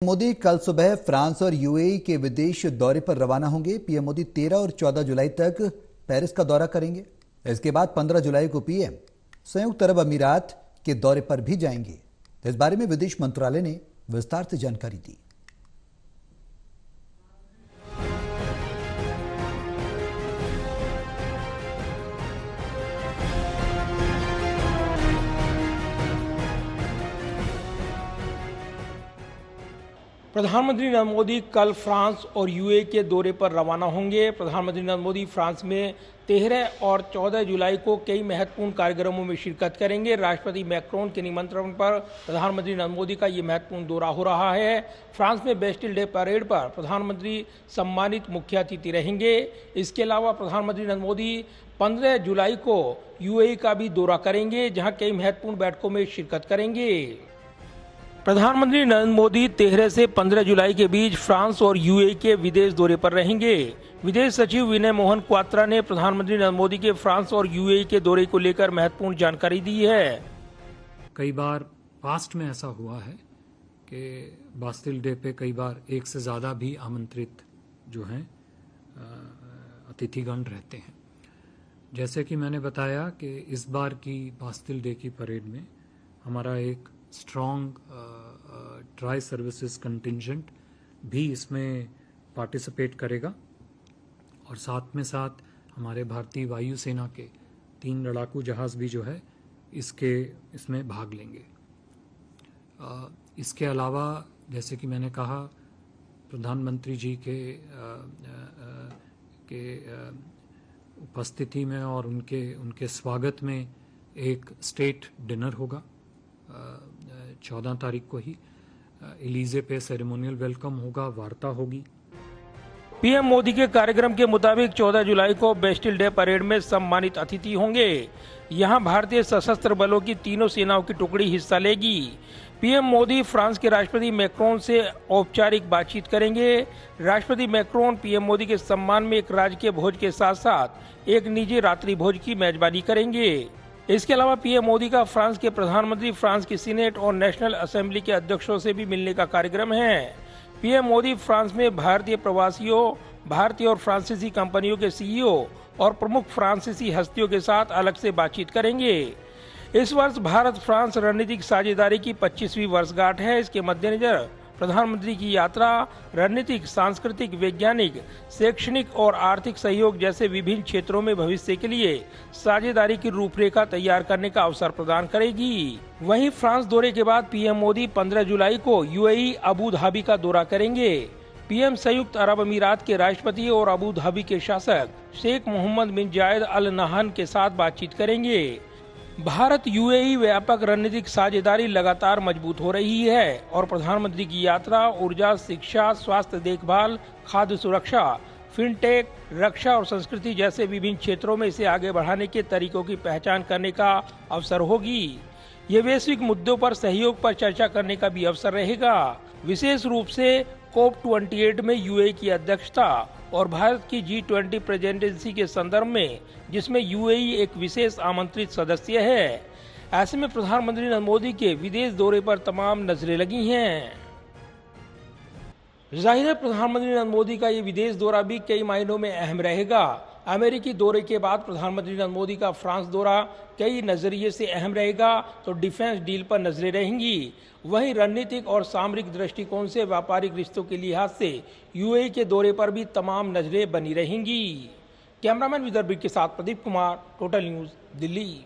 मोदी कल सुबह फ्रांस और यूएई के विदेश दौरे पर रवाना होंगे। पीएम मोदी 13 और 14 जुलाई तक पेरिस का दौरा करेंगे। इसके बाद 15 जुलाई को पीएम संयुक्त अरब अमीरात के दौरे पर भी जाएंगे। इस बारे में विदेश मंत्रालय ने विस्तार से जानकारी दी। प्रधानमंत्री नरेंद्र मोदी कल फ्रांस और यूएई के दौरे पर रवाना होंगे। प्रधानमंत्री नरेंद्र मोदी फ्रांस में 13 और 14 जुलाई को कई महत्वपूर्ण कार्यक्रमों में शिरकत करेंगे। राष्ट्रपति मैक्रोन के निमंत्रण पर प्रधानमंत्री नरेंद्र मोदी का ये महत्वपूर्ण दौरा हो रहा है। फ्रांस में बेस्टिल डे परेड पर प्रधानमंत्री सम्मानित मुख्य अतिथि रहेंगे। इसके अलावा प्रधानमंत्री नरेंद्र मोदी 15 जुलाई को यूएई का भी दौरा करेंगे, जहां कई महत्वपूर्ण बैठकों में शिरकत करेंगे। प्रधानमंत्री नरेंद्र मोदी 13 से 15 जुलाई के बीच फ्रांस और यूएई के विदेश दौरे पर रहेंगे। विदेश सचिव विनय मोहन क्वात्रा ने प्रधानमंत्री नरेंद्र मोदी के फ्रांस और यूएई के दौरे को लेकर महत्वपूर्ण जानकारी दी है। कई बार पास्ट में ऐसा हुआ है कि बास्टिल डे पे कई बार एक से ज़्यादा भी आमंत्रित जो हैं अतिथिगण रहते हैं। जैसे कि मैंने बताया कि इस बार की बास्टिल डे की परेड में हमारा एक स्ट्रॉन्ग ट्राई सर्विसेज कंटिंजेंट भी इसमें पार्टिसिपेट करेगा और साथ में साथ हमारे भारतीय वायुसेना के 3 लड़ाकू जहाज़ भी जो है इसमें भाग लेंगे। इसके अलावा जैसे कि मैंने कहा, प्रधानमंत्री जी के उपस्थिति में और उनके स्वागत में एक स्टेट डिनर होगा 14 तारीख को ही। एलिजे पे सेरेमोनियल वेलकम होगा, वार्ता होगी। पीएम मोदी के कार्यक्रम के मुताबिक 14 जुलाई को बेस्टिल डे परेड में सम्मानित अतिथि होंगे। यहां भारतीय सशस्त्र बलों की तीनों सेनाओं की टुकड़ी हिस्सा लेगी। पीएम मोदी फ्रांस के राष्ट्रपति मैक्रोन से औपचारिक बातचीत करेंगे। राष्ट्रपति मैक्रोन पीएम मोदी के सम्मान में एक राजकीय भोज के साथ साथ एक निजी रात्रि भोज की मेजबानी करेंगे। इसके अलावा पीएम मोदी का फ्रांस के प्रधानमंत्री, फ्रांस की सीनेट और नेशनल असेंबली के अध्यक्षों से भी मिलने का कार्यक्रम है। पीएम मोदी फ्रांस में भारतीय प्रवासियों, भारतीय और फ्रांसीसी कंपनियों के सीईओ और प्रमुख फ्रांसीसी हस्तियों के साथ अलग से बातचीत करेंगे। इस वर्ष भारत फ्रांस रणनीतिक साझेदारी की 25वीं वर्षगांठ है। इसके मद्देनजर प्रधानमंत्री की यात्रा रणनीतिक, सांस्कृतिक, वैज्ञानिक, शैक्षणिक और आर्थिक सहयोग जैसे विभिन्न क्षेत्रों में भविष्य के लिए साझेदारी की रूपरेखा तैयार करने का अवसर प्रदान करेगी। वहीं फ्रांस दौरे के बाद पीएम मोदी 15 जुलाई को यूएई अबू धाबी का दौरा करेंगे। पीएम संयुक्त अरब अमीरात के राष्ट्रपति और अबू धाबी के शासक शेख मोहम्मद बिन जायद अल नहयान के साथ बातचीत करेंगे। भारत यूएई व्यापक रणनीतिक साझेदारी लगातार मजबूत हो रही है और प्रधानमंत्री की यात्रा ऊर्जा, शिक्षा, स्वास्थ्य देखभाल, खाद्य सुरक्षा, फिनटेक, रक्षा और संस्कृति जैसे विभिन्न क्षेत्रों में इसे आगे बढ़ाने के तरीकों की पहचान करने का अवसर होगी। ये वैश्विक मुद्दों पर सहयोग पर चर्चा करने का भी अवसर रहेगा। विशेष रूप से COP28 में यूएई की अध्यक्षता और भारत की G20 प्रेसिडेंसी के संदर्भ में, जिसमें यूएई एक विशेष आमंत्रित सदस्य है। ऐसे में प्रधानमंत्री नरेंद्र मोदी के विदेश दौरे पर तमाम नजरें लगी हैं। जाहिर है प्रधानमंत्री नरेंद्र मोदी का ये विदेश दौरा भी कई मायनों में अहम रहेगा। अमेरिकी दौरे के बाद प्रधानमंत्री नरेंद्र मोदी का फ्रांस दौरा कई नजरिए से अहम रहेगा। तो डिफेंस डील पर नजरें रहेंगी। वहीं रणनीतिक और सामरिक दृष्टिकोण से व्यापारिक रिश्तों के लिहाज से यूएई के दौरे पर भी तमाम नजरें बनी रहेंगी। कैमरामैन विदर्भ के साथ प्रदीप कुमार, टोटल न्यूज, दिल्ली।